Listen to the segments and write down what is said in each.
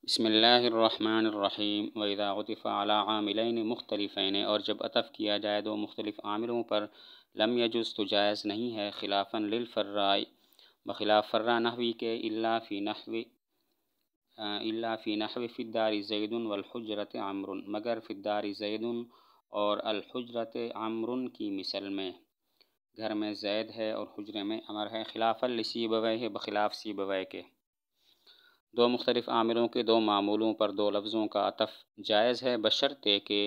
بسم اللہ الرحمن الرحیم وَإِذَا عُطِفَ عَلَىٰ عَامِلَيْنِ مُخْتَلِفَيْنِ، اور جب عطف کیا جائے دو مختلف عاملوں پر، لم یجوز تو جائز نہیں ہے، خلافاً للفراء بخلاف فرع نحوی کے، الا فی نحو فی الدار زید والحجرۃ عمرو، مگر فی الدار زید اور الحجرۃ عمرو کی مثل میں، گھر میں زید ہے اور حجرے میں عمر ہے، خلافاً لسیبویہ بخلاف سیبویہ کے۔ دو مختلف عاملوں کے دو معمولوں پر دو لفظوں کا عطف جائز ہے، بشرطے کہ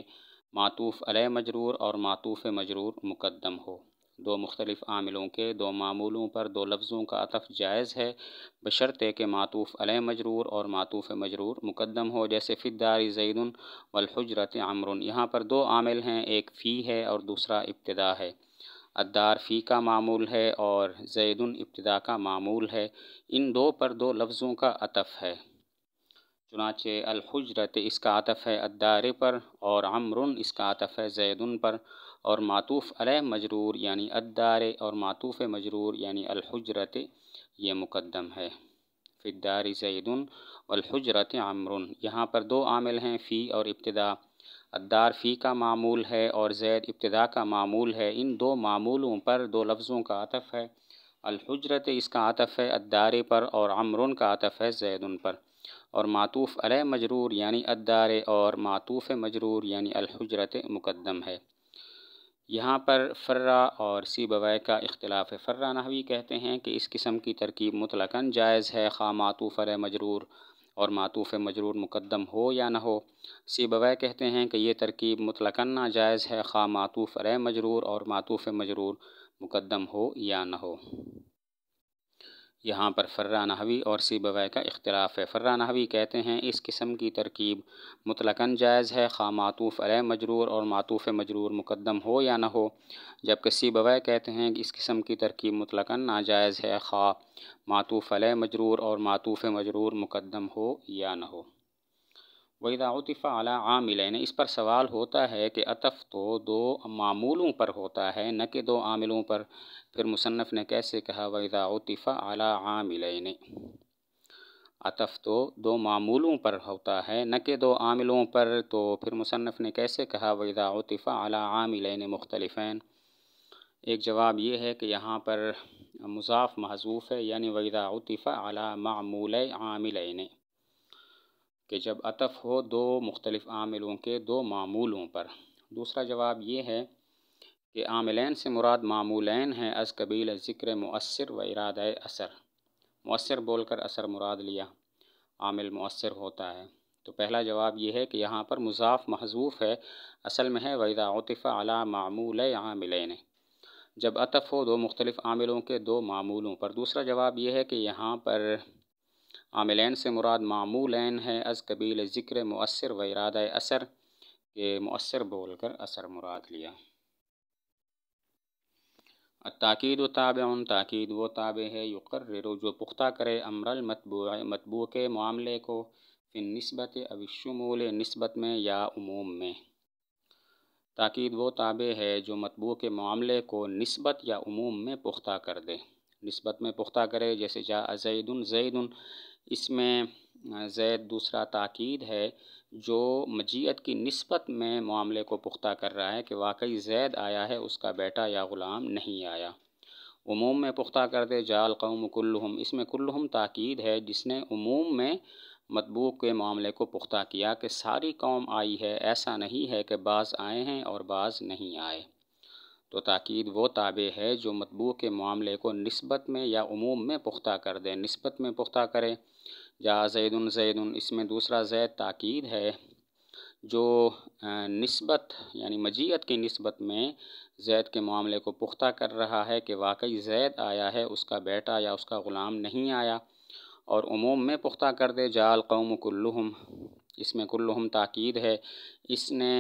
معطوف علیہ مجرور اور معطوف مجرور مقدم ہو۔ دو مختلف عاملوں کے دو معمولوں پر دو لفظوں کا عطف جائز ہے، بشرطے کہ معطوف علیہ مجرور اور معطوف مجرور مقدم ہو، جیسے فی الدار زید والحجرۃ عمرو۔ یہاں پر دو عامل ہیں، ایک فی ہے اور دوسرا ابتدا ہے۔ الدار فی کا معمول ہے اور زید ابتدا کا معمول ہے، ان دو پر دو لفظوں کا عطف ہے، چنانچہ الحجرۃ اس کا عطف ہے الدار پر اور عمرو اس کا عطف ہے زید پر، اور معطوف علیہ مجرور یعنی الدار اور معطوف مجرور یعنی الحجرۃ یہ مقدم ہے۔ فی الدار زید والحجرۃ عمرو، یہاں پر دو عامل ہیں، فی اور ابتدا۔ الدار فی کا معمول ہے اور زید ابتدا کا معمول ہے، ان دو معمولوں پر دو لفظوں کا عطف ہے۔ الحجرۃ اس کا عطف ہے الدار پر اور عمرو کا عطف ہے زید پر، اور معطوف علیہ مجرور یعنی الدار اور معطوف مجرور یعنی الحجرۃ مقدم ہے۔ یہاں پر فرع اور سیبویہ کا اختلاف ہے۔ فرع نحوی کہتے ہیں کہ اس قسم کی ترکیب مطلقاً جائز ہے، خواہ معطوف علیہ مجرور اور معطوف مجرور مقدم ہو یا نہ ہو۔ سیبویہ کہتے ہیں کہ یہ ترکیب مطلقاً ناجائز ہے، خواہ معطوف علیہ مجرور اور معطوف مجرور مقدم ہو یا نہ ہو۔ یہاں پر فرع نحوی اور سیبویہ کا اختلاف ہے۔ فرع نحوی کہتے ہیں اس قسم کی ترکیب مطلقاً جائز ہے، خواہ معطوف علیہ مجرور اور معطوف مجرور مقدم ہو یا نہ ہو، جبکہ سیبویہ کہتے ہیں کہ اس قسم کی ترکیب مطلقاً ناجائز ہے، خواہ معطوف علیہ مجرور اور معطوف مجرور مقدم ہو یا نہ ہو۔ وَإِذَا عُطِفَ عَلَىٰ عَامِلَيْنِ، اس پر سوال ہوتا ہے کہ عطف تو دو معمولوں پر ہوتا ہے نہ کہ دو عاملوں پر، پھر مصنف نے کیسے کہا وَإِذَا عُطِفَ عَلَىٰ عَامِلَيْنِ، عطف تو دو معمولوں پر ہوتا ہے نہ کہ دو عاملوں پر، تو پھر مصنف نے کیسے کہا وَإِذَا عُطِفَ عَلَىٰ عَامِلَيْنِ مُخْتَلِفَيْن۔ ایک جواب یہ ہے کہ یہاں پر مضاف محذوف ہے، یعنی وَإِذَا عُطِفَ عَلَىٰ مَعْمُولَيْ عَامِلَيْنِ، کہ جب عطف ہو دو مختلف عاملوں کے دو معمولوں پر۔ دوسرا جواب یہ ہے کہ عاملین سے مراد معمولین ہیں، از قبیل ذکر مؤثر و ارادہ اثر، مؤثر بول کر اثر مراد لیا، عامل مؤثر ہوتا ہے۔ تو پہلا جواب یہ ہے کہ یہاں پر مضاف محذوف ہے، اصل میں ہے وَإِذَا عُطِفَ عَلَىٰ مَعْمُولَيْ عَامِلَيْنِ، جب عطف ہو دو مختلف عاملوں کے دو معمولوں پر۔ دوسرا جواب یہ ہے کہ یہاں پر عاملین سے مراد معمولین ہے، از قبیل ذکر مؤثر و ارادہ اثر، کہ مؤثر بول کر اثر مراد لیا۔ التاکید و تابع، تاکید وہ تابع ہے، یقرر جو پختہ کرے امر المتبوع، متبوع کے معاملے کو، فی النسبت او الشمول، نسبت میں یا عموم میں۔ تاکید وہ تابع ہے جو متبوع کے معاملے کو نسبت یا عموم میں پختہ کر دے۔ نسبت میں پختہ کرے، جیسے جاء زید، زید، اس میں زید دوسرا تاکید ہے جو مجیت کی نسبت میں معاملے کو پختہ کر رہا ہے کہ واقعی زید آیا ہے، اس کا بیٹا یا غلام نہیں آیا۔ عموم میں پختہ کر دے، جاء القوم کلہم، اس میں کلہم تاکید ہے جس نے عموم میں متبوع کے معاملے کو پختہ کیا کہ ساری قوم آئی ہے، ایسا نہیں ہے کہ بعض آئے ہیں اور بعض نہیں آئے۔ تو تاکید وہ تابع ہے جو متبوع کے معاملے کو نسبت میں یا عموم میں پختہ کر دے۔ نسبت میں پختہ کرے، جاء زید، زید، اس میں دوسرا زید تاکید ہے جو نسبت یعنی مجیت کی نسبت میں زید کے معاملے کو پختہ کر رہا ہے کہ واقعی زید آیا ہے، اس کا بیٹا یا اس کا غلام نہیں آیا۔ اور عموم میں پختہ کر دے، جاء القوم کلہم، اس میں کلہم تاکید ہے، اس نے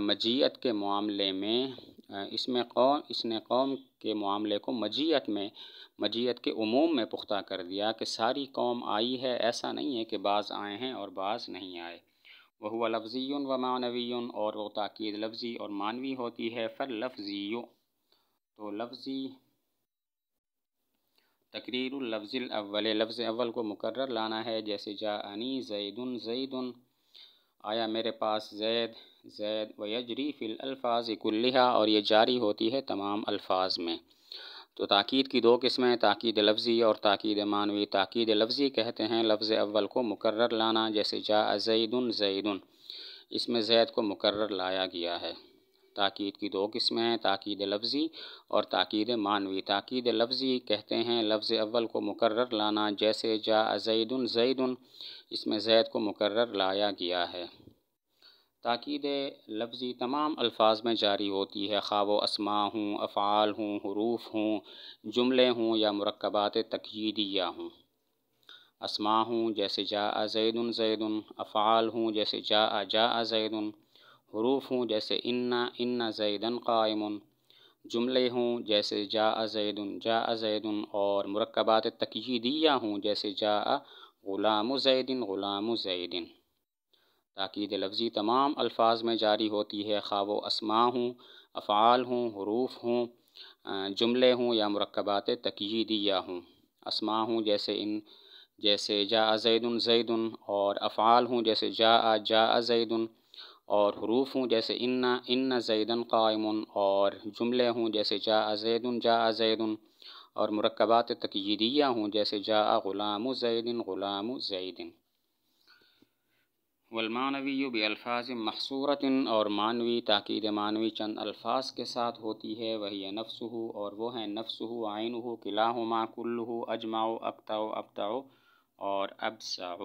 مجیت کے معاملے میں اس نے قوم کے معاملے کو مجیت کے عموم میں پختہ کر دیا کہ ساری قوم آئی ہے، ایسا نہیں ہے کہ بعض آئے ہیں اور بعض نہیں آئے۔ وہو لفظی و معنوی، اور وہ تاکید لفظی اور معنوی ہوتی ہے۔ فاللفظی، تو لفظی تقریر اللفظ الاول، لفظ اول کو مکرر لانا ہے، جیسے جاءنی زید زید، آیا میرے پاس زید زید، ویجری فی الالفاظ کلھا، اور یہ جاری ہوتی ہے تمام الفاظ میں۔ تو تاکید کی دو قسمیں، تاکید لفظی اور تاکید معنوی۔ تاکید لفظی کہتے ہیں لفظ اول کو مکرر لانا، جیسے جاء زید زید، اس میں زید کو مکرر لایا گیا ہے۔ تاکید کی دو قسمیں ہیں، تاکید لفظی اور تاکید معنوی۔ تاکید لفظی کہتے ہیں لفظ اول کو مکرر لانا، جیسے جاء زید زید، اس میں زید کو مکرر لایا گیا ہے۔ تاکید لفظی تمام الفاظ میں جاری ہوتی ہے، خواہ وہ اسماء ہوں، افعال ہوں، حروف ہوں، جملے ہوں یا مرکبات تقییدیہ ہوں۔ اسماء ہوں جیسے جاء زید زید، افعال ہوں جیسے جاء جاء زید، حروف ہوں جیسے ان زیدا قائم، جملے ہوں جیسے جاء زید، اور مرکبات تقییدیہ ہوں جیسے جاء غلام زید غلام زید۔ تاکید لفظی تمام الفاظ میں جاری ہوتی ہے، خواہ وہ اسماء ہوں، افعال ہوں، حروف ہوں، جملے ہوں یا مرکبات تقییدیہ ہوں۔ اسماء ہوں جیسے جاء زید زید، اور افعال ہوں جیسے جاء جاء زید، اور حروف ہوں جیسے ان زیدا قائم، اور جملے ہوں جیسے جاء زید، اور مرکبات تقییدیہ ہوں جیسے جاء غلام زید غلام زید۔ والمعنوی بالفاظ محصورۃ، اور معنوی تاکید معنوی چند الفاظ کے ساتھ ہوتی ہے، وہی نفسہ، اور وہ ہیں نفسہ، عینہ، کلاہما، کلہ، اجمع، اقطع، ابطع اور ابسع۔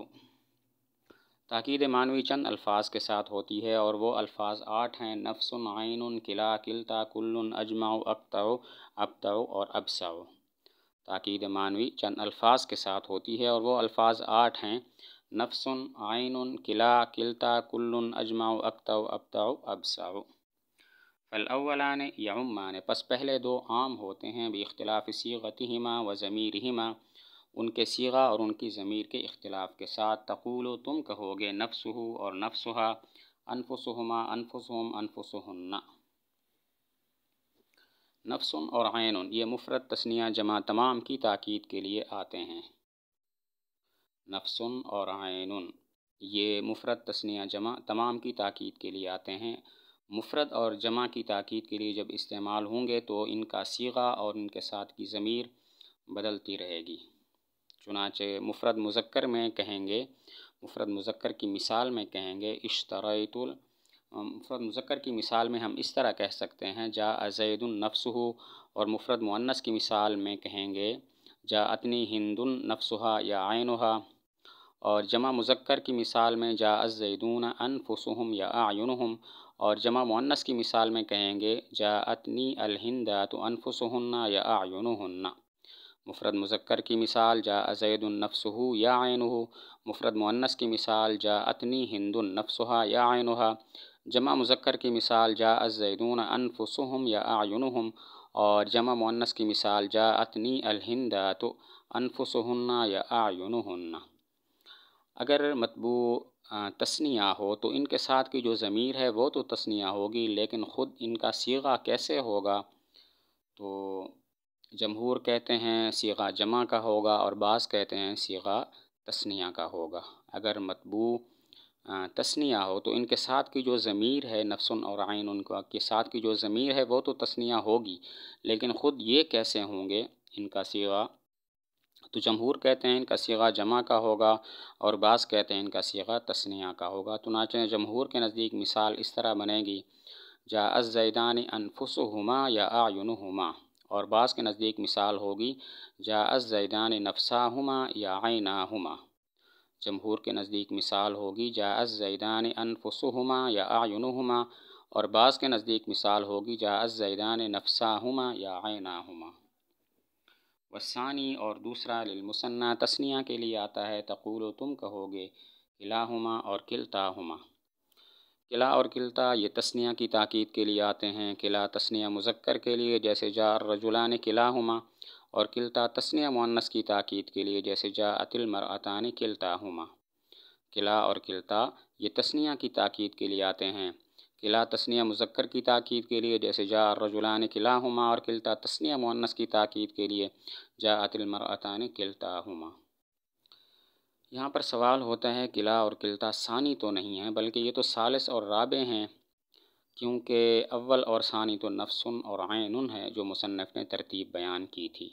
تاکید معنوی چند الفاظ کے ساتھ ہوتی ہے اور وہ الفاظ 8 ہیں، نفس، عین، کلا، کلتا، کل، اجمع، اقطع، ابطع اور ابسع۔ تاکید معنوی چند الفاظ کے ساتھ ہوتی ہے اور وہ الفاظ 8 ہیں، نفس، عین، کلا، کلتا، کل، اجمع، اقطع، ابطع، ابسع۔ فالاولان یعمان، پس پہلے دو عام ہوتے ہیں، باختلاف صیغتہما و ضمیرہما، ان کے صیغہ اور ان کی ضمیر کے اختلاف کے ساتھ۔ تقول، تم کہو گے، نفسہ اور نفسہا، انفسہما انفسہم انفسہن۔ نفس اور عین یہ مفرد تثنیہ جمع تمام کی تاکید کے لیے آتے ہیں۔ نفس اور عین یہ مفرد تثنیہ جمع تمام کی تاکید کے لیے آتے ہیں۔ مفرد اور جمع کی تاکید کے لیے جب استعمال ہوں گے تو ان کا صیغہ اور ان کے ساتھ کی ضمیر بدلتی رہے گی۔ چنانچہ مفرد مذکر میں کہیں گے، مفرد مذکر کی مثال میں کہیں گے، اشتریت، مفرد مذکر کی مثال میں ہم اس طرح کہہ سکتے ہیں، جاء زید نفسہ، اور مفرد مؤنث کی مثال میں کہیں گے، جاءتنی ہند نفسہا یا عینہا، اور جمع مذکر کی مثال میں جاء الزیدون انفسہم یا اعینہم، اور جمع مؤنث کی مثال میں کہیں گے، جاءتنی الہندات انفسہن یا اعینہن۔ مفرد مذکر کی مثال جاء زید نفسہ یا عینہ، مفرد مؤنث کی مثال جاءتنی ہند نفسہا یا عینہا، جمع مذکر کی مثال جاء الزیدون انفسہم یا اعینہم، اور جمع مؤنث کی مثال جاءتنی الہندات انفسہن یا اعینہن۔ اگر مطبوع تثنیہ ہو تو ان کے ساتھ کی جو ضمیر ہے وہ تو تثنیہ ہوگی، لیکن خود ان کا صیغہ کیسے ہوگا؟ تو جمہور کہتے ہیں صیغہ جمع کا ہوگا اور بعض کہتے ہیں صیغہ تثنیہ کا ہوگا۔ اگر مطبوع تثنیہ ہو تو ان کے ساتھ کی جو ضمیر ہے، نفس اور عین، ان کے ساتھ کی جو ضمیر ہے وہ تو تثنیہ ہوگی، لیکن خود یہ کیسے ہوں گے ان کا صیغہ؟ تو جمہور کہتے ہیں ان کا صیغہ جمع کا ہوگا اور بعض کہتے ہیں ان کا صیغہ تثنیہ کا ہوگا۔ چنانچہ جمہور کے نزدیک مثال اس طرح بنے گی، جاء الزیدان انفسہما یا اعینہما، اور بعض کے نزدیک مثال ہوگی، جاء الزیدان نفساہما یا عیناہما۔ جمہور کے نزدیک مثال ہوگی، جاء الزیدان انفسہما یا اعینہما، اور بعض کے نزدیک مثال ہوگی، جاء الزیدان نفساہما یا عیناہما۔ والثانی، اور دوسرا، للمثنی تثنیہ کے لیے آتا ہے، تقول، تم کہو گے، کلاہما اور کلتاہما۔ کلا اور کلتا یہ تثنیہ کی تاکید کے لیے آتے ہیں۔ کلا تثنیہ مذکر کے لیے جیسے جاء الرجلان کلاہما، اور کلتا تثنیہ مؤنث کی تاکید کے لیے جیسے جاءت المرأتان کلتاہما۔ کلا اور کلتا یہ تثنیہ کی تاکید کے لیے آتے ہیں۔ کلا تثنیہ مذکر کی تاکید کے لیے جیسے جاء الرجلان کلاہما، اور کلتا تثنیہ مؤنث کی تاکید کے لیے جاءت المرأتان کلتاہما۔ یہاں پر سوال ہوتا ہے کلا اور کلتا ثانی تو نہیں ہے بلکہ یہ تو ثالث اور رابع ہیں، کیونکہ اول اور ثانی تو نفس اور عین ہے جو مصنف نے ترتیب بیان کی تھی۔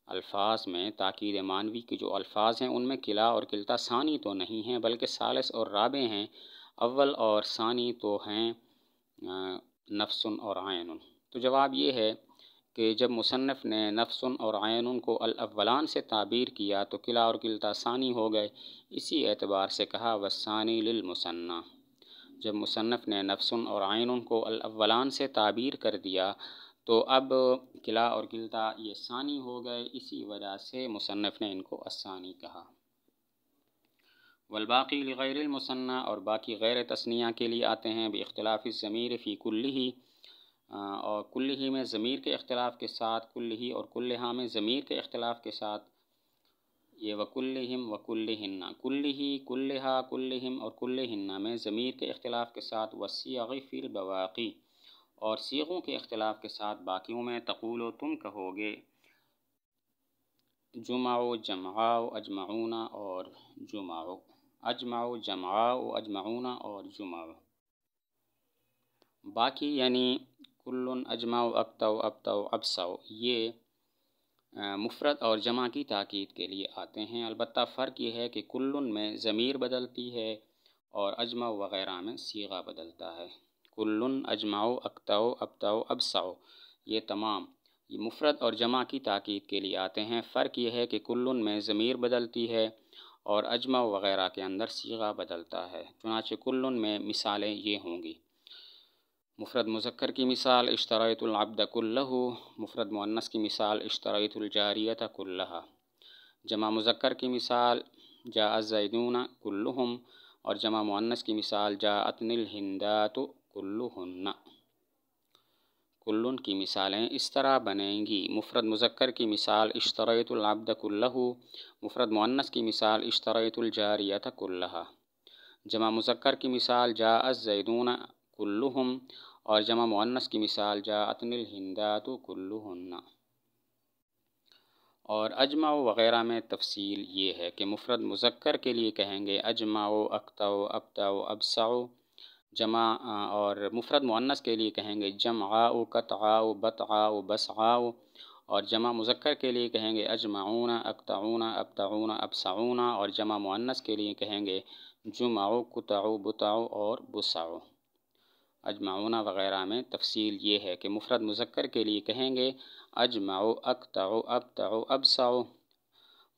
الفاظ میں تاکید معنوی کے جو الفاظ ہیں ان میں کلا اور کلتا ثانی تو نہیں ہیں بلکہ ثالث اور رابع ہیں، اول اور ثانی تو ہیں نفس اور عین۔ تو جواب یہ ہے کہ جب مصنف نے نفس اور عین کو الاولان سے تعبیر کیا تو کلا اور کلتا ثانی ہو گئے، اسی اعتبار سے کہا والثانی للمثنی۔ جب مصنف نے نفس اور عین کو الاولان سے تعبیر کر دیا تو اب کلا اور کلتا یہ ثانی ہو گئے، اسی وجہ سے مصنف نے ان کو الثانی کہا۔ والباقی لغیر المثنی، اور باقی غیر تثنیہ کے لیے آتے ہیں باختلاف الضمیر فی کلہ، اور کلہ میں ضمیر کے اختلاف کے ساتھ، کلہ اور کلہا میں ضمیر کے اختلاف کے ساتھ، یہ وکلہم وکلہن، کلہ کلہا کلہم اور کلہن میں ضمیر کے اختلاف کے ساتھ، والصیغ فی البواقی، اور صیغوں کے اختلاف کے ساتھ باقیوں میں تقولو تم کہو گے جمعو جمعاؤ اجمعون اور جمعو، اجمعو جمعاؤ اجمعون اور جمعو۔ باقی یعنی کل اجمعو اکتو ابتو ابسو یہ مفرد اور جمع کی تاکید کے لیے آتے ہیں، البتہ فرق یہ ہے کہ کل میں ضمیر بدلتی ہے اور اجمع وغیرہ میں صیغہ بدلتا ہے۔ کل اجمعو اکتو ابتو ابسو یہ تمام یہ مفرد اور جمع کی تاکید کے لیے آتے ہیں، فرق یہ ہے کہ کل میں ضمیر بدلتی ہے اور اجمع وغیرہ کے اندر صیغہ بدلتا ہے۔ چنانچہ کل میں مثالیں یہ ہوں گی: مفرد مذکر کی مثال اشتریت العبد کلہ، مفرد مؤنث کی مثال اشتریت الجاریۃ کلہا۔ جمع مذکر کی مثال جاء الزیدون کلہم، اور جمع مؤنث کی مثال جاءتنی الہندات کلہن۔ کلن کی مثالیں اس طرح بنیں گی: مفرد مذکر کی مثال اشتریت العبد کلہ، مفرد مؤنث کی مثال اشتریت الجاریۃ کلہا۔ جمع مذکر کی مثال جاء الزیدون کلہم، اور جمع مؤنث کی مثال جاءتنی الہندات کلہن۔ اور اجمع وغیرہ میں تفصیل یہ ہے کہ مفرد مذکر کے لیے کہیں گے اجمعو اکتو ابتو ابسعو، جمع اور مفرد مؤنث کے لیے کہیں گے جمعاؤ قطعاؤ بطعاؤ بسعاؤ، اور جمع مذکر کے لیے کہیں گے اجمعون اقطعون ابتعون ابسعون، اور جمع مؤنث کے لیے کہیں گے جمعو قطعو بطعو اور بسعو۔ اجمعون وغیرہ میں تفصیل یہ ہے کہ مفرد مذکر کے لیے کہیں گے اجمعو اقطعو ابتعو ابسعو،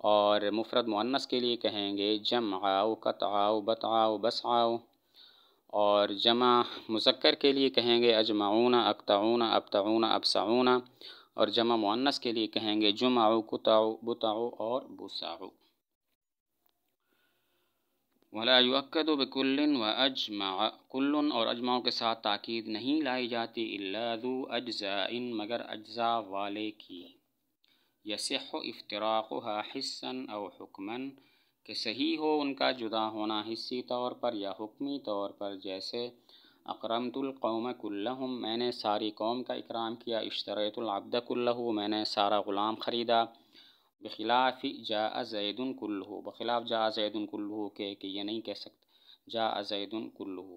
اور مفرد مؤنث کے لیے کہیں گے جمعاؤ قطعاؤ بطعاؤ بسعاؤ، اور جمع مذکر کے لیے کہیں گے اجمعون اقطعون ابتعون ابسعون، اور جمع مؤنث کے لیے کہیں گے جمعو قطعو بطعو اور بسعو۔ ولا یؤکد بکل واجمع، کل اور اجمع کے ساتھ تاکید نہیں لائی جاتی الا ذو اجزاء مگر اجزاء والے کی، یصح افتراقها حسا او حکما کہ صحیح ہو ان کا جدا ہونا حسی طور پر یا حکمی طور پر، جیسے اکرمت القوم کلہم میں نے ساری قوم کا اکرام کیا، اشتریت العبد کلہ میں نے سارا غلام خریدا، بخلاف جاء زید کلہ، بخلاف جاء زید کلہ کہ یہ نہیں کہہ سکتے جاء زید کلہ۔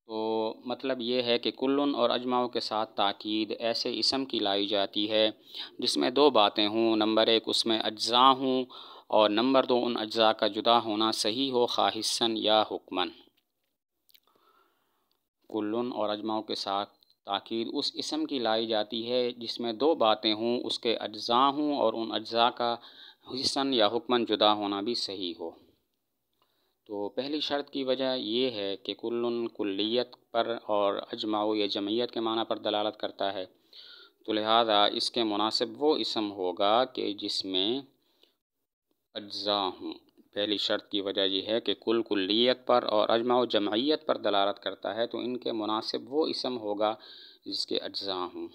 تو مطلب یہ ہے کہ کلن اور اجمعوں کے ساتھ تاکید ایسے اسم کی لائی جاتی ہے جس میں دو باتیں ہوں: نمبر ایک اس میں اجزاء ہوں، اور نمبر دو ان اجزاء کا جدا ہونا صحیح ہو خواہ حسن یا حکمن۔ کلن اور اجمعوں کے ساتھ تاکید اس اسم کی لائی جاتی ہے جس میں دو باتیں ہوں، اس کے اجزاء ہوں اور ان اجزاء کا حسن یا حکمن جدا ہونا بھی صحیح ہو۔ تو پہلی شرط کی وجہ یہ ہے کہ کلن کلیت پر اور اجمعو یہ جمعیت کے معنی پر دلالت کرتا ہے، تو لہذا اس کے مناسب وہ اسم ہوگا کہ جس میں اجزاء ہوں۔ پہلی شرط کی وجہ یہ ہے کہ کل کلیت پر اور اجمع جمعیت پر دلالت کرتا ہے، تو ان کے مناسب وہ اسم ہوگا جس کے اجزاء ہوں۔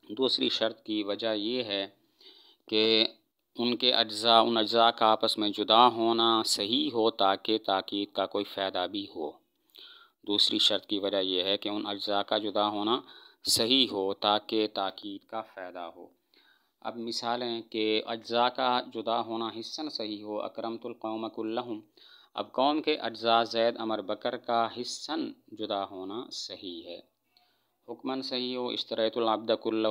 دوسری شرط کی وجہ یہ ہے کہ ان کے اجزاء ان اجزاء کا آپس میں جدا ہونا صحیح ہو تاکہ تاکید کا کوئی فائدہ بھی ہو۔ دوسری شرط کی وجہ یہ ہے کہ ان اجزاء کا جدا ہونا صحیح ہو تاکہ تاکید کا فائدہ ہو۔ اب مثالیں کہ اجزاء کا جدا ہونا حصاً صحیح ہو، اکرمت القوم کلہم، اب قوم کے اجزاء زید عمر بکر کا حصاً جدا ہونا صحیح ہے۔ حکماً صحیح ہو، اشتریت العبد کلہ،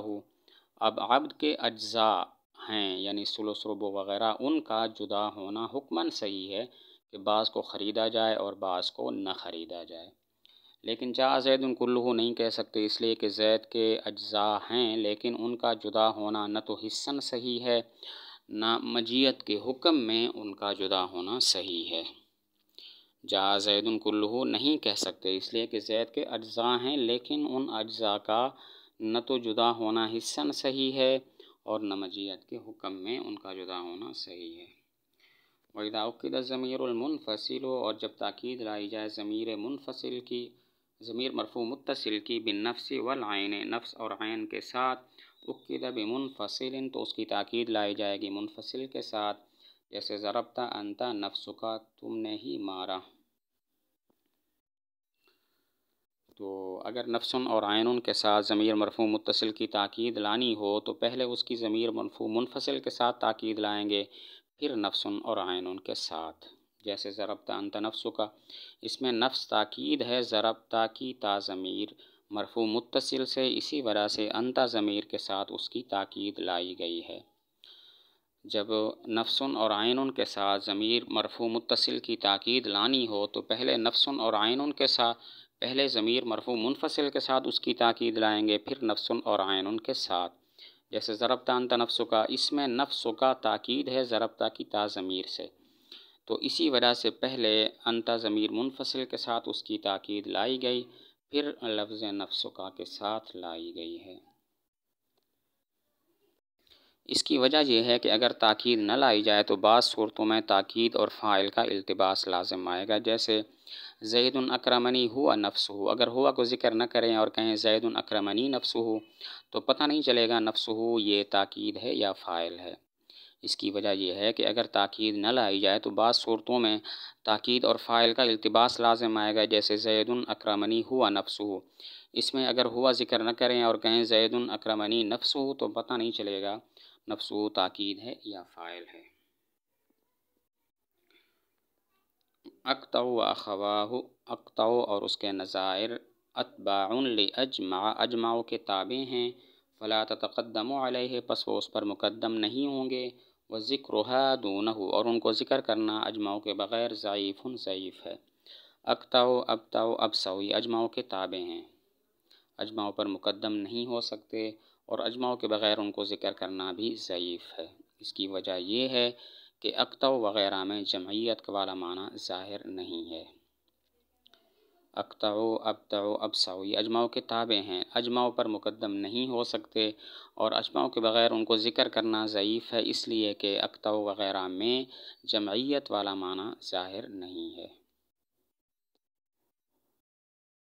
اب عبد کے اجزاء ہیں یعنی ثلث ربع وغیرہ، ان کا جدا ہونا حکماً صحیح ہے کہ بعض کو خریدا جائے اور بعض کو نہ خریدا جائے۔ لیکن جاء زید کلہ نہیں کہہ سکتے، اس لیے کہ زید کے اجزاء ہیں لیکن ان کا جدا ہونا نہ تو حصاً صحیح ہے نہ مجیت کے حکم میں ان کا جدا ہونا صحیح ہے۔ جاء زید کلہ نہیں کہہ سکتے، اس لیے کہ زید کے اجزاء ہیں لیکن ان اجزاء کا نہ تو جدا ہونا حصاً صحیح ہے اور نہ مجیت کے حکم میں ان کا جدا ہونا صحیح ہے۔ وَإِذَا أُكِّدَ الضَّمِيرُ الْمُنْفَصِلُ، اور جب تاکید لائی جائے ضمیر منفصل کی، ضمیر مرفوع متصل کی، بالنفس والعین، نفس اور عین کے ساتھ، اُكِّدَ بمنفصل تو اس کی تاکید لائی جائے گی منفصل کے ساتھ، جیسے ضربت انت نفسک، تم نے ہی مارا۔ تو اگر نفس اور عین کے ساتھ ضمیر مرفوع متصل کی تاکید لانی ہو تو پہلے اس کی ضمیر مرفوع منفصل کے ساتھ تاکید لائیں گے، پھر نفس اور عین کے ساتھ، جیسے ضربت انت نفسک، اس میں نفس تاکید ہے ضربت کی تا ضمیر مرفوع متصل سے، اسی وجہ سے انت ضمیر کے ساتھ اس کی تاکید لائی گئی ہے۔ جب نفس اور عین کے ساتھ ضمیر مرفوع متصل کی تاکید لانی ہو تو پہلے نفس اور عین کے ساتھ، پہلے ضمیر مرفوع منفصل کے ساتھ اس کی تاکید لائیں گے، پھر نفس اور عین کے ساتھ، جیسے ضربت انت نفسک، اس میں نفس کا تاکید ہے ضربت کی تا ضمیر سے، تو اسی وجہ سے پہلے انت ضمیر منفصل کے ساتھ اس کی تاکید لائی گئی، پھر لفظ نفسک کے ساتھ لائی گئی ہے۔ اس کی وجہ یہ ہے کہ اگر تاکید نہ لائی جائے تو بعض صورتوں میں تاکید اور فاعل کا التباس لازم آئے گا، جیسے زید اکرمنی ہوا نفسہ، اگر ہوا کو ذکر نہ کریں اور کہیں زید اکرمنی نفسہ تو پتہ نہیں چلے گا نفسہ یہ تاکید ہے یا فاعل ہے۔ اس کی وجہ یہ ہے کہ اگر تاکید نہ لائی جائے تو بعض صورتوں میں تاکید اور فاعل کا التباس لازم آئے گا، جیسے زید اکرمنی ہوا نفسہ، اس میں اگر ہوا ذکر نہ کریں اور کہیں زید اکرمنی نفسہ تو پتہ نہیں چلے گا نفسہ تاکید ہے یا فاعل ہے۔ اقطع و اخواہ، اقطع اور اس کے نظائر، اتباع لاجمع، اجمع کے تابع ہیں، فلا تتقدم علیہ پس وہ اس پر مقدم نہیں ہوں گے، وذکرھا دونہ اور ان کو ذکر کرنا اجمع کے بغیر ضعیف ضعیف ہے۔ اقطع، ابطع، ابصوی اجمع کے تابع ہیں، اجمع پر مقدم نہیں ہو سکتے اور اجمع کے بغیر ان کو ذکر کرنا بھی ضعیف ہے۔ اس کی وجہ یہ ہے کہ اقطع وغیرہ میں جمعیت والا معنی ظاہر نہیں ہے۔ اقطع، ابطع، ابصوی اجمع کے تابع ہیں، اجمع پر مقدم نہیں ہو سکتے اور اجمع کے بغیر ان کو ذکر کرنا ضعیف ہے، اس لیے کہ اقطع وغیرہ میں جمعیت والا معنی ظاہر نہیں ہے۔